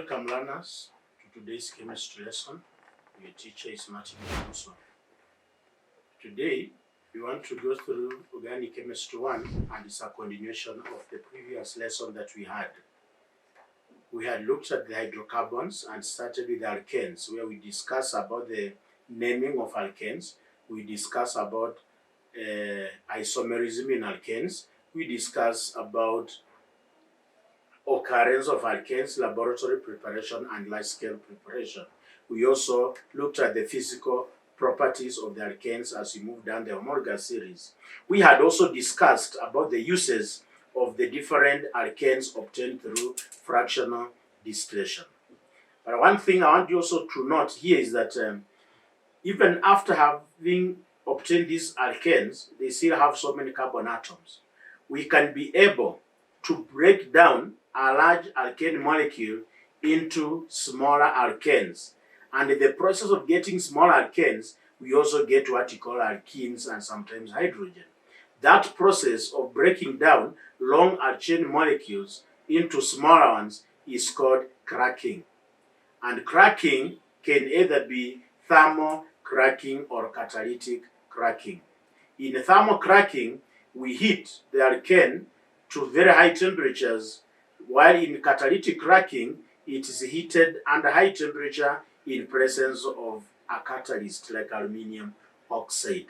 Welcome learners to today's chemistry lesson. Your teacher is Martin Bunguswa. Today we want to go through organic chemistry 1, and it's a continuation of the previous lesson that we had. We had looked at the hydrocarbons and started with alkanes, where we discussed about the naming of alkanes. We discussed about isomerism in alkanes. We discussed about occurrence of alkanes, laboratory preparation, and large-scale preparation. We also looked at the physical properties of the alkanes as we moved down the homologous series. We had also discussed about the uses of the different alkanes obtained through fractional distillation. But one thing I want you also to note here is that even after having obtained these alkanes, they still have so many carbon atoms. We can be able to break down a large alkane molecule into smaller alkanes. And in the process of getting smaller alkanes, we also get what we call alkenes and sometimes hydrogen. That process of breaking down long alkane molecules into smaller ones is called cracking. And cracking can either be thermal cracking or catalytic cracking. In thermal cracking, we heat the alkane to very high temperatures, while in catalytic cracking, it is heated under high temperature in presence of a catalyst like aluminium oxide.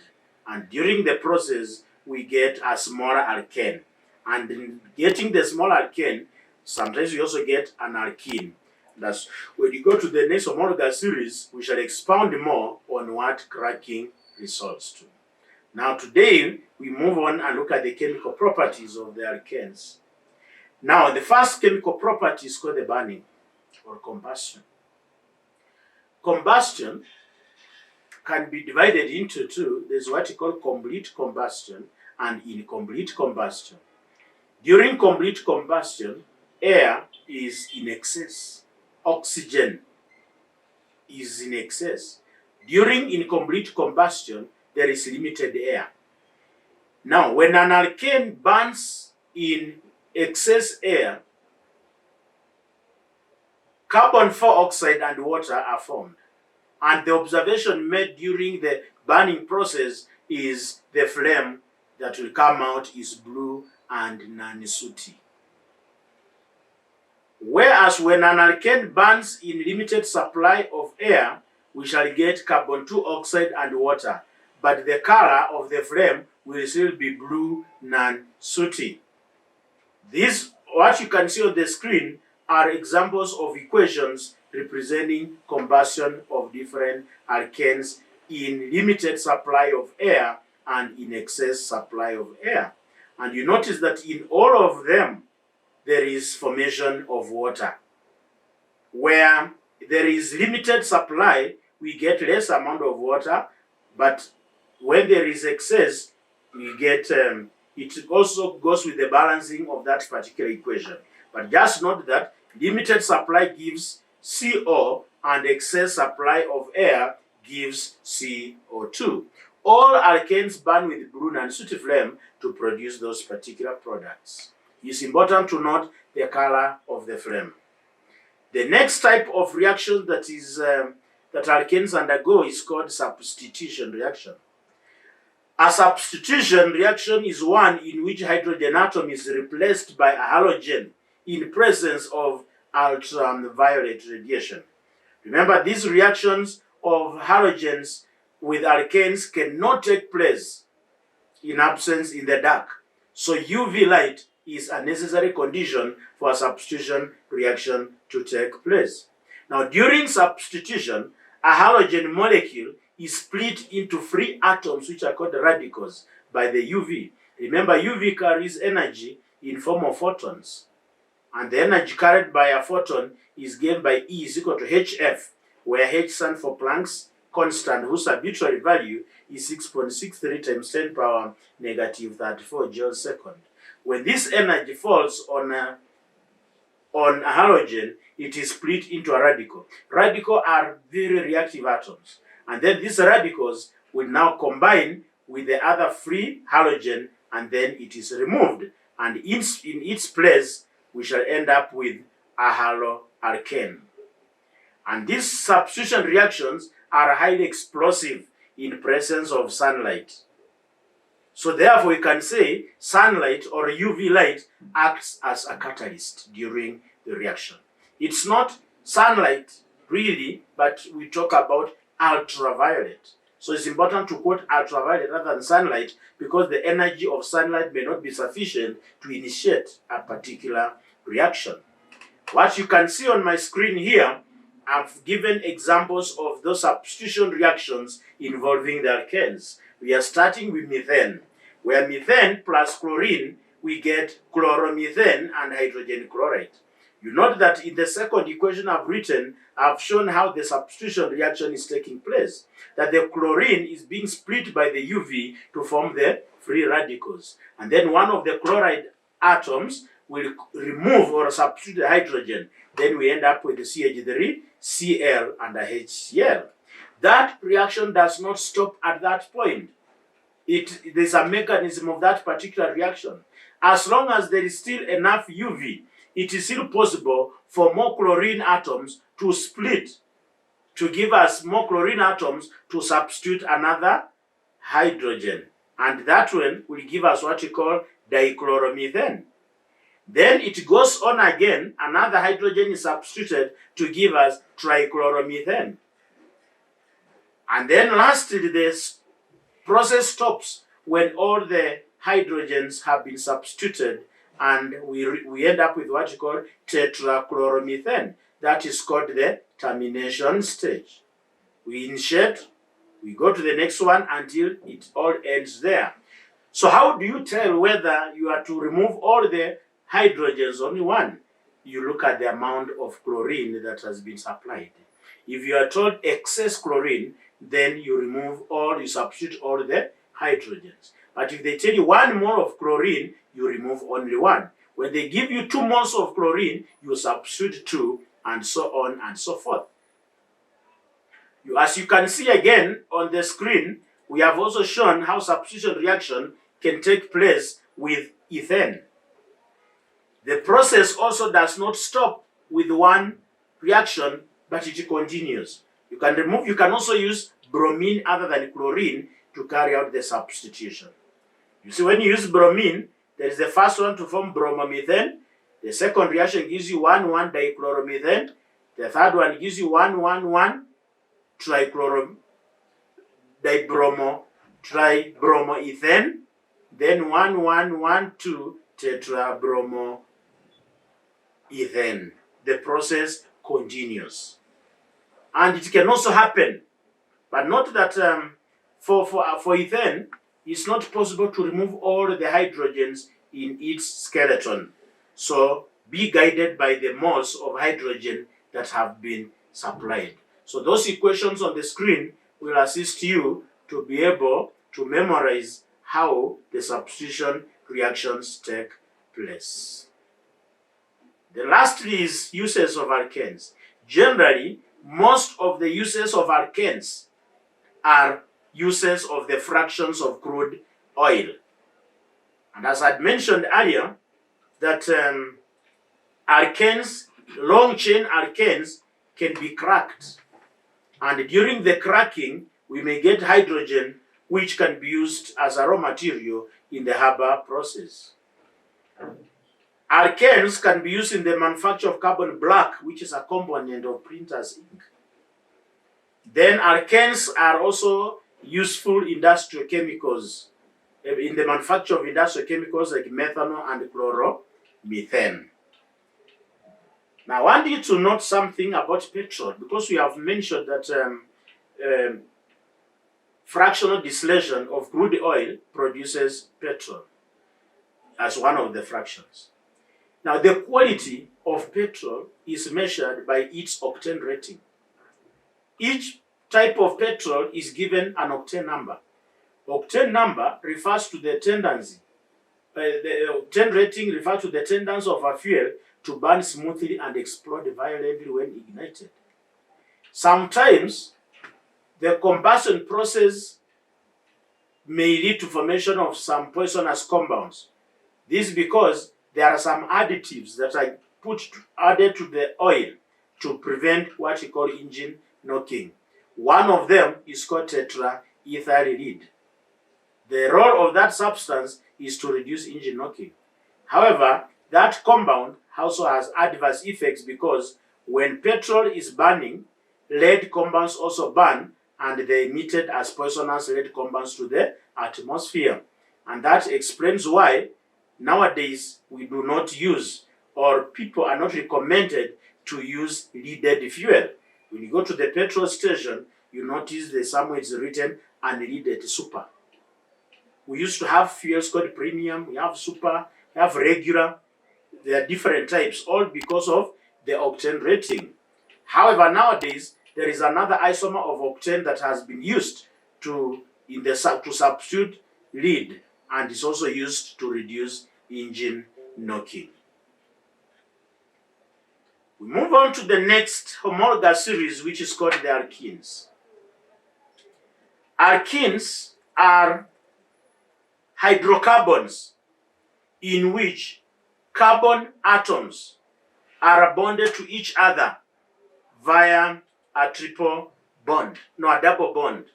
And during the process, we get a smaller alkane. And in getting the smaller alkane, sometimes we also get an alkene. That's when you go to the next homologous series, we shall expound more on what cracking results to. Now today, we move on and look at the chemical properties of the alkanes. Now, the first chemical property is called the burning or combustion. Combustion can be divided into two. There's what we call complete combustion and incomplete combustion. During complete combustion, air is in excess. Oxygen is in excess. During incomplete combustion, there is limited air. Now, when an alkane burns in excess air, carbon dioxide and water are formed. And the observation made during the burning process is the flame that will come out is blue and non-sooty. Whereas when an alkane burns in limited supply of air, we shall get carbon dioxide and water, but the color of the flame will still be blue non-sooty. These, what you can see on the screen, are examples of equations representing combustion of different alkanes in limited supply of air and in excess supply of air. And you notice that in all of them, there is formation of water. Where there is limited supply, we get less amount of water, but when there is excess, we get it also goes with the balancing of that particular equation. But just note that limited supply gives CO and excess supply of air gives CO2. All alkanes burn with blue non-sooty flame to produce those particular products. It's important to note the color of the flame. The next type of reaction that alkanes undergo is called substitution reaction. A substitution reaction is one in which hydrogen atom is replaced by a halogen in presence of ultraviolet radiation. Remember, these reactions of halogens with alkanes cannot take place in absence in the dark. So UV light is a necessary condition for a substitution reaction to take place. Now, during substitution, a halogen molecule is split into free atoms, which are called radicals, by the UV. Remember, UV carries energy in form of photons. And the energy carried by a photon is given by E is equal to HF, where H stands for Planck's constant, whose arbitrary value is 6.63 times 10 power negative 34 joules second. When this energy falls on a halogen, it is split into a radical. Radicals are very reactive atoms. And then these radicals will now combine with the other free halogen, and then it is removed. And in its place, we shall end up with a haloalkane. And these substitution reactions are highly explosive in presence of sunlight. So therefore, we can say sunlight or UV light acts as a catalyst during the reaction. It's not sunlight really, but we talk about ultraviolet. So it's important to quote ultraviolet rather than sunlight because the energy of sunlight may not be sufficient to initiate a particular reaction. What you can see on my screen here, I've given examples of those substitution reactions involving the alkanes. We are starting with methane, where methane plus chlorine, we get chloromethane and hydrogen chloride. You note that in the second equation I've written, I've shown how the substitution reaction is taking place. That the chlorine is being split by the UV to form the free radicals. And then one of the chloride atoms will remove or substitute the hydrogen. Then we end up with the CH3, Cl, and a HCl. That reaction does not stop at that point. There's a mechanism of that particular reaction. As long as there is still enough UV, it is still possible for more chlorine atoms to split, to give us more chlorine atoms to substitute another hydrogen. And that one will give us what we call dichloromethane. Then it goes on again, another hydrogen is substituted to give us trichloromethane. And then lastly, this process stops when all the hydrogens have been substituted and we end up with what you call tetrachloromethane. That is called the termination stage. We initiate, we go to the next one until it all ends there. So how do you tell whether you are to remove all the hydrogens, only one? You look at the amount of chlorine that has been supplied. If you are told excess chlorine, then you substitute all the hydrogens. But if they tell you 1 mole of chlorine, you remove only 1. When they give you 2 moles of chlorine, you substitute 2, and so on and so forth. As you can see again on the screen, we have also shown how substitution reaction can take place with ethane. The process also does not stop with one reaction, but it continues. You can also use bromine other than chlorine to carry out the substitution. You see, when you use bromine, there is the first one to form bromomethane. The second reaction gives you 1,1 dichloromethane. The third one gives you 1,1,1 tribromoethane. Then 1,1,1,2 tetrabromoethane. The process continues. And it can also happen, but not that for ethane, it's not possible to remove all the hydrogens in its skeleton. So be guided by the moles of hydrogen that have been supplied. So those equations on the screen will assist you to be able to memorize how the substitution reactions take place. The last is uses of alkanes. Generally, most of the uses of alkanes are uses of the fractions of crude oil. And as I'd mentioned earlier, that alkanes, long chain alkanes, can be cracked. And during the cracking, we may get hydrogen, which can be used as a raw material in the Haber process. Alkanes can be used in the manufacture of carbon black, which is a component of printer's ink. Then alkanes are also useful industrial chemicals in the manufacture of industrial chemicals like methanol and chloromethane. Now, I want you to note something about petrol, because we have mentioned that fractional distillation of crude oil produces petrol as one of the fractions. Now, the quality of petrol is measured by its octane rating. Each type of petrol is given an octane number. Octane number refers to the tendency. The octane rating refers to the tendency of a fuel to burn smoothly and explode violently when ignited. Sometimes the combustion process may lead to formation of some poisonous compounds. This is because there are some additives that are added to the oil to prevent what we call engine knocking. One of them is called tetraethyl lead. The role of that substance is to reduce engine knocking. However, that compound also has adverse effects because when petrol is burning, lead compounds also burn, and they emitted as poisonous lead compounds to the atmosphere. And that explains why nowadays we do not use, or people are not recommended to use leaded fuel. When you go to the petrol station, you notice that somewhere it's written unleaded super. We used to have fuels called premium, we have super, we have regular. There are different types, all because of the octane rating. However, nowadays, there is another isomer of octane that has been used to substitute lead, and is also used to reduce engine knocking. We move on to the next homologous series, which is called the alkenes. Alkenes are hydrocarbons in which carbon atoms are bonded to each other via a triple bond, no, a double bond.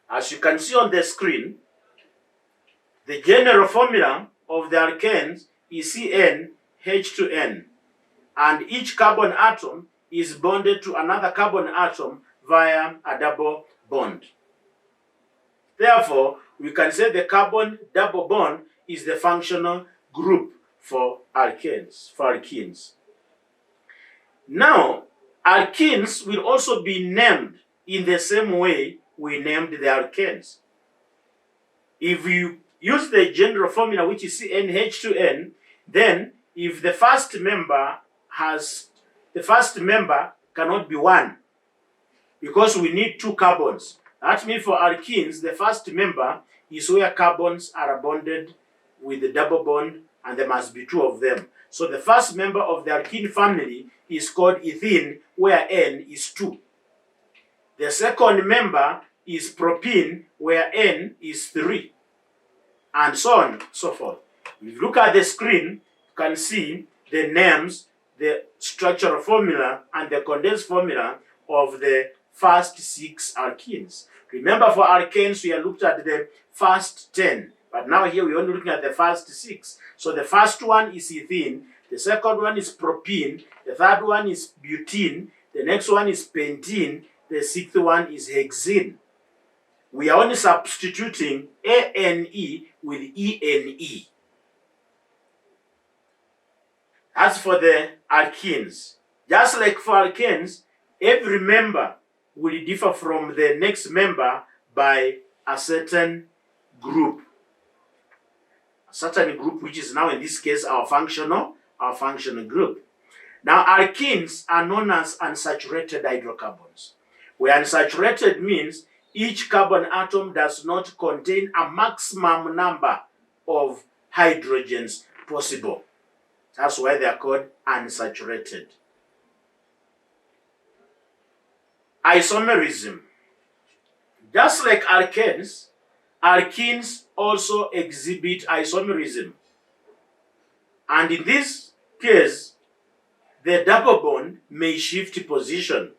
As you can see on the screen, the general formula of the alkanes is CnH2n, and each carbon atom is bonded to another carbon atom via a double bond. Therefore, we can say the carbon double bond is the functional group for alkenes. Now, alkenes will also be named in the same way we named the alkanes. If you use the general formula, which is CnH2n, then if the first member cannot be one, because we need two carbons. That means for alkenes, the first member is where carbons are bonded with the double bond, and there must be two of them. So the first member of the alkene family is called ethene, where N is 2. The second member is propene, where N is 3. And so on and so forth. If you look at the screen, you can see the names, the structural formula, and the condensed formula of the first 6 alkenes. Remember, for alkanes, we have looked at the first 10, but now here we're only looking at the first 6. So the first one is ethene, the second one is propene, the third one is butene, the next one is pentene, the sixth one is hexene. We are only substituting ANE with ENE. As for the alkenes, just like for alkanes, every member will differ from the next member by a certain group. A certain group, which is now in this case our functional group. Now, alkenes are known as unsaturated hydrocarbons, where unsaturated means each carbon atom does not contain a maximum number of hydrogens possible. That's why they are called unsaturated. Isomerism. Just like alkanes, alkenes also exhibit isomerism. And in this case, the double bond may shift position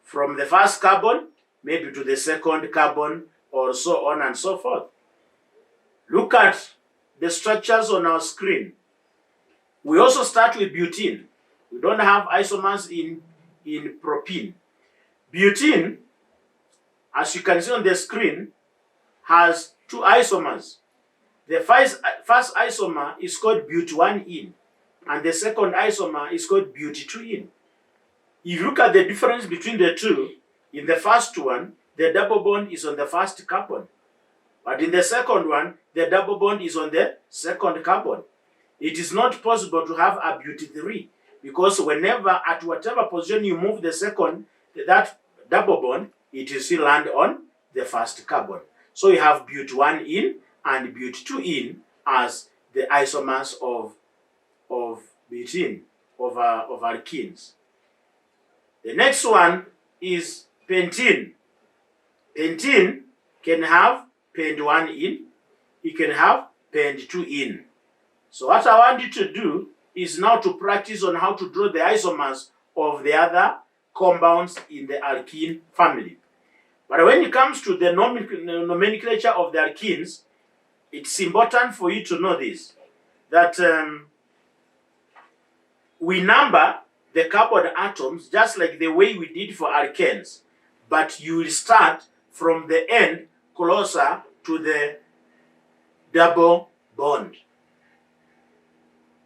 from the first carbon maybe to the second carbon, or so on and so forth. Look at the structures on our screen. We also start with butene. We don't have isomers in propene. Butene, as you can see on the screen, has 2 isomers. The first isomer is called but1-ene, and the second isomer is called but2-ene. If you look at the difference between the two, in the first one, the double bond is on the first carbon. But in the second one, the double bond is on the second carbon. It is not possible to have a but3, because whenever, at whatever position you move that double bond, it will still land on the first carbon. So you have but1-ene and but2-ene as the isomers of butene, of alkenes. The next one is pentene. Pentene can have pent1-ene, it can have pent2-ene. So what I want you to do is now to practice on how to draw the isomers of the other compounds in the alkene family. But when it comes to the nomenclature of the alkenes, it's important for you to know this, that we number the carbon atoms just like the way we did for alkanes, but you will start from the end closer to the double bond.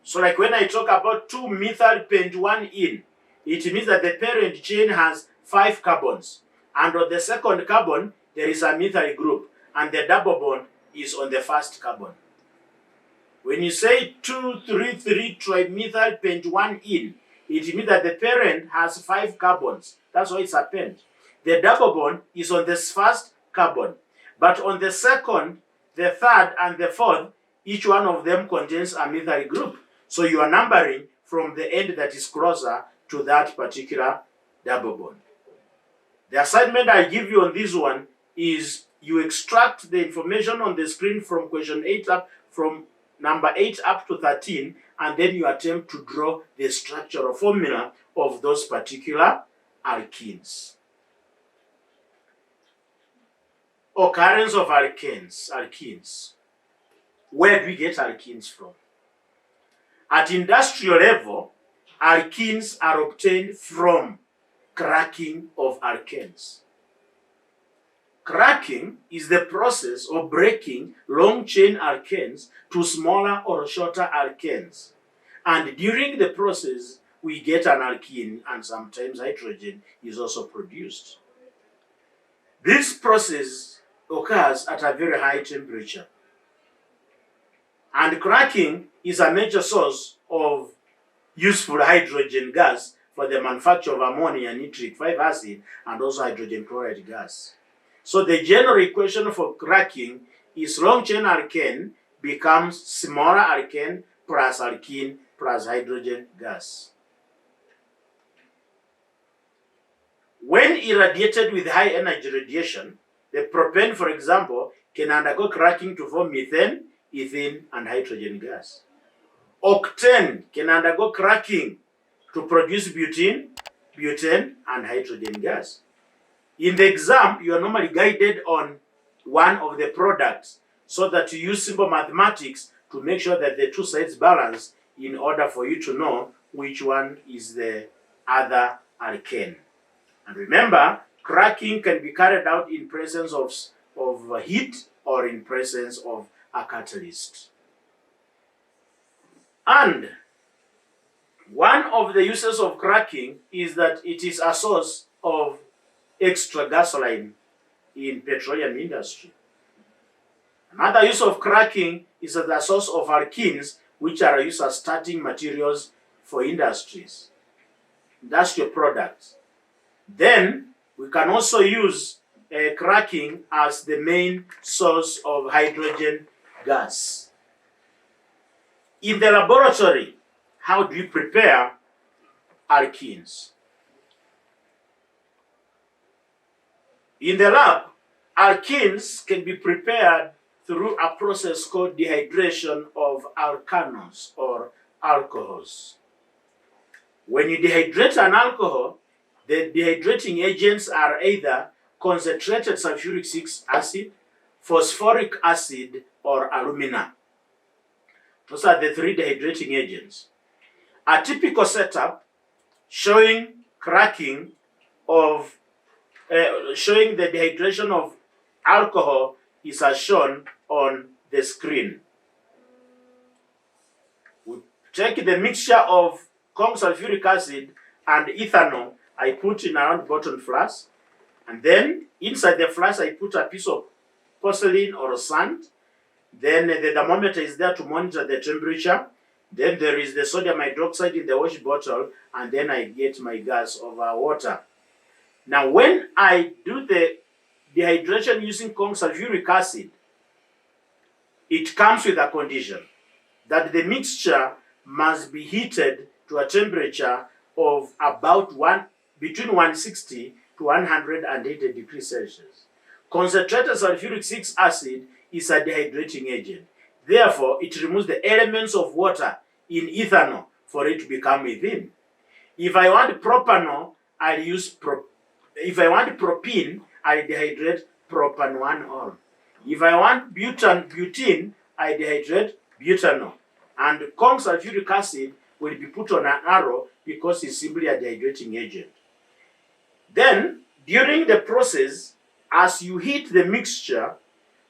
So like when I talk about 2-methyl pent-1-ene, it means that the parent chain has 5 carbons, and on the second carbon there is a methyl group, and the double bond is on the first carbon. When you say 2,3,3-trimethyl pent-1-ene, it means that the parent has 5 carbons. That's why it's a pent. The double bond is on this first carbon, but on the second, the third, and the fourth, each one of them contains a methyl group. So you are numbering from the end that is closer to that particular double bond. The assignment I give you on this one is you extract the information on the screen from question 8 up, from number 8 up to 13, and then you attempt to draw the structural formula of those particular alkenes. Occurrence of alkenes. Where do we get alkenes from? At industrial level, alkenes are obtained from cracking of alkanes. Cracking is the process of breaking long-chain alkanes to smaller or shorter alkanes. And during the process, we get an alkene, and sometimes hydrogen is also produced. This process occurs at a very high temperature. And cracking is a major source of useful hydrogen gas for the manufacture of ammonia, nitric acid, and also hydrogen chloride gas. So the general equation for cracking is long-chain alkane becomes smaller alkane plus alkene plus hydrogen gas. When irradiated with high energy radiation, the propane, for example, can undergo cracking to form methane, ethane, and hydrogen gas. Octane can undergo cracking to produce butane, and hydrogen gas. In the exam, you are normally guided on one of the products so that you use simple mathematics to make sure that the two sides balance in order for you to know which one is the other alkane. And remember, cracking can be carried out in presence of heat or in presence of a catalyst. And one of the uses of cracking is that it is a source of extra gasoline in petroleum industry. Another use of cracking is as a source of alkenes, which are used as starting materials for industries, industrial products. Then we can also use cracking as the main source of hydrogen gas. In the laboratory, how do you prepare alkenes? In the lab, alkenes can be prepared through a process called dehydration of alkanes or alcohols. When you dehydrate an alcohol, the dehydrating agents are either concentrated sulfuric acid, phosphoric acid, or alumina. Those are the 3 dehydrating agents. A typical setup showing cracking of showing the dehydration of alcohol is as shown on the screen. We take the mixture of corn sulfuric acid and ethanol I put in a round bottom flask, and then inside the flask I put a piece of porcelain or sand. Then the thermometer is there to monitor the temperature. Then there is the sodium hydroxide in the wash bottle, and then I get my gas over water. Now, when I do the dehydration using corn sulfuric acid, it comes with a condition that the mixture must be heated to a temperature of about between 160 to 180 degrees Celsius. Concentrated sulfuric acid is a dehydrating agent. Therefore, it removes the elements of water in ethanol for it to become methane. If I want propanol, I'll use if I want propene, I dehydrate propan-1-ol. If I want butene, I dehydrate butanol. And corn sulfuric acid will be put on an arrow because it's simply a dehydrating agent. Then, during the process, as you heat the mixture,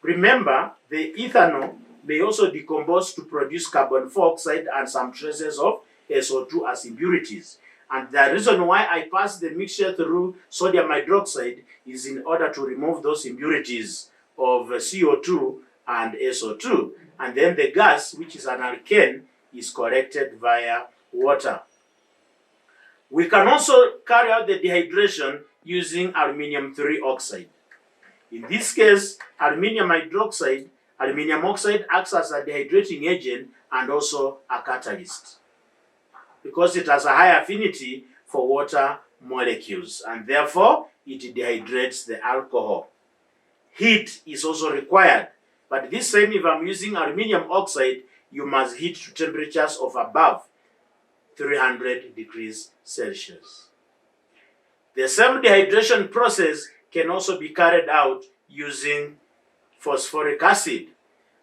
remember the ethanol may also decompose to produce carbon dioxide and some traces of SO2 as impurities. And the reason why I pass the mixture through sodium hydroxide is in order to remove those impurities of CO2 and SO2. And then the gas, which is an alkane, is collected via water. We can also carry out the dehydration using aluminium 3 oxide. In this case, aluminium oxide acts as a dehydrating agent and also a catalyst, because it has a high affinity for water molecules, and therefore it dehydrates the alcohol. Heat is also required, but this time if I'm using aluminium oxide, you must heat to temperatures of above 300 degrees Celsius. The same dehydration process can also be carried out using phosphoric acid,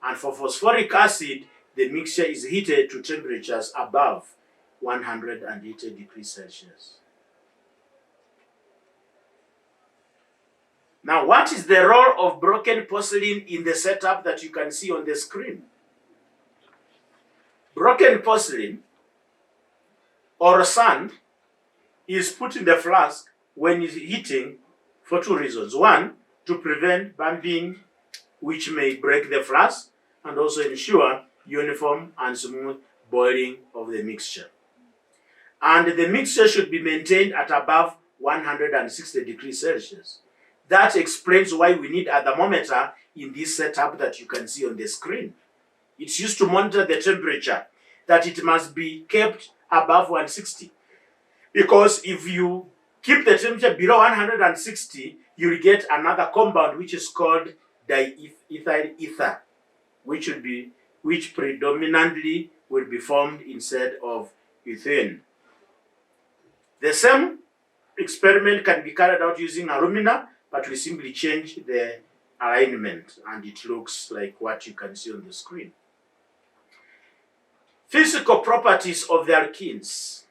and for phosphoric acid, the mixture is heated to temperatures above 180 degrees Celsius. Now, what is the role of broken porcelain in the setup that you can see on the screen? Broken porcelain or sand is put in the flask when it's heating for two reasons. One, to prevent bumping, which may break the flask, and also ensure uniform and smooth boiling of the mixture. And the mixture should be maintained at above 160 degrees Celsius. That explains why we need a thermometer in this setup that you can see on the screen. It's used to monitor the temperature, that it must be kept above 160. Because if you keep the temperature below 160, you will get another compound which is called diethyl ether, which predominantly will be formed instead of ethane. The same experiment can be carried out using alumina, but we simply change the alignment and it looks like what you can see on the screen. Physical properties of the alkenes.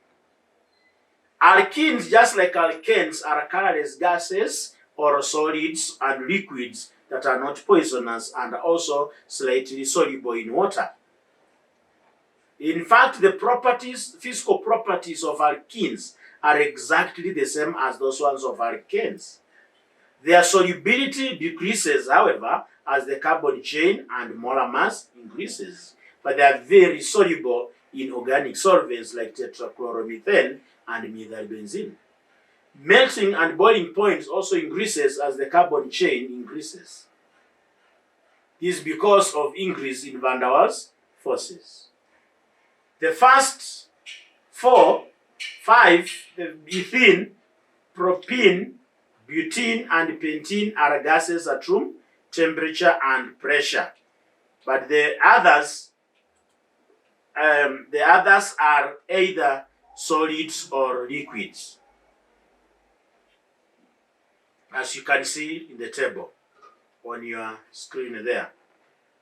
Alkenes, just like alkanes, are colorless gases or solids and liquids that are not poisonous and also slightly soluble in water. In fact, the physical properties of alkenes are exactly the same as those ones of alkanes. Their solubility decreases, however, as the carbon chain and molar mass increases, but they are very soluble in organic solvents like tetrachloromethane and methylbenzene. Melting and boiling points also increases as the carbon chain increases. This is because of increase in van der Waals forces. The first 5, the ethene, propene, butene, and pentene are gases at room temperature and pressure. But the others are either solids or liquids, as you can see in the table on your screen there.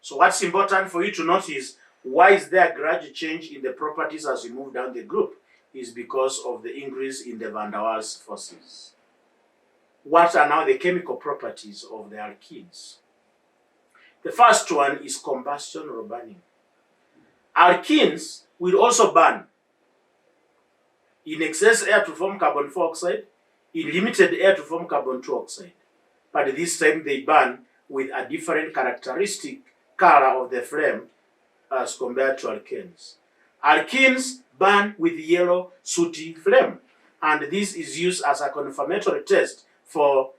So what's important for you to notice, why is there a gradual change in the properties as you move down the group, is because of the increase in the van der Waals forces. What are now the chemical properties of the alkenes? The first one is combustion or burning. Alkenes will also burn in excess air to form carbon dioxide, in limited air to form carbon 2 oxide. But this time they burn with a different characteristic color of the flame as compared to alkenes. Alkenes burn with yellow sooty flame, and this is used as a confirmatory test for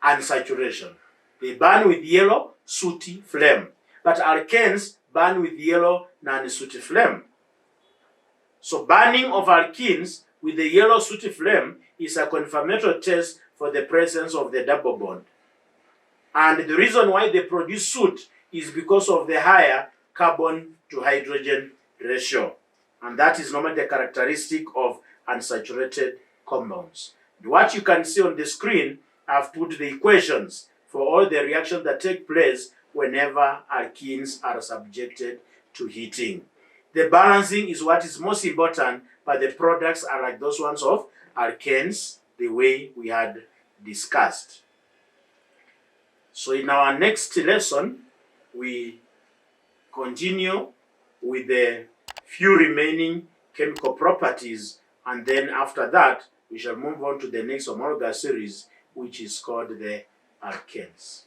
unsaturation. They burn with yellow sooty flame, but alkenes burn with yellow non-sooty flame. So burning of alkenes with the yellow sooty flame is a confirmatory test for the presence of the double bond. And the reason why they produce soot is because of the higher carbon to hydrogen ratio. And that is normally the characteristic of unsaturated compounds. What you can see on the screen, I've put the equations for all the reactions that take place whenever alkenes are subjected to heating. The balancing is what is most important, but the products are like those ones of alkanes, the way we had discussed. So in our next lesson, we continue with the few remaining chemical properties, and then after that, we shall move on to the next homologous series, which is called the alkanes.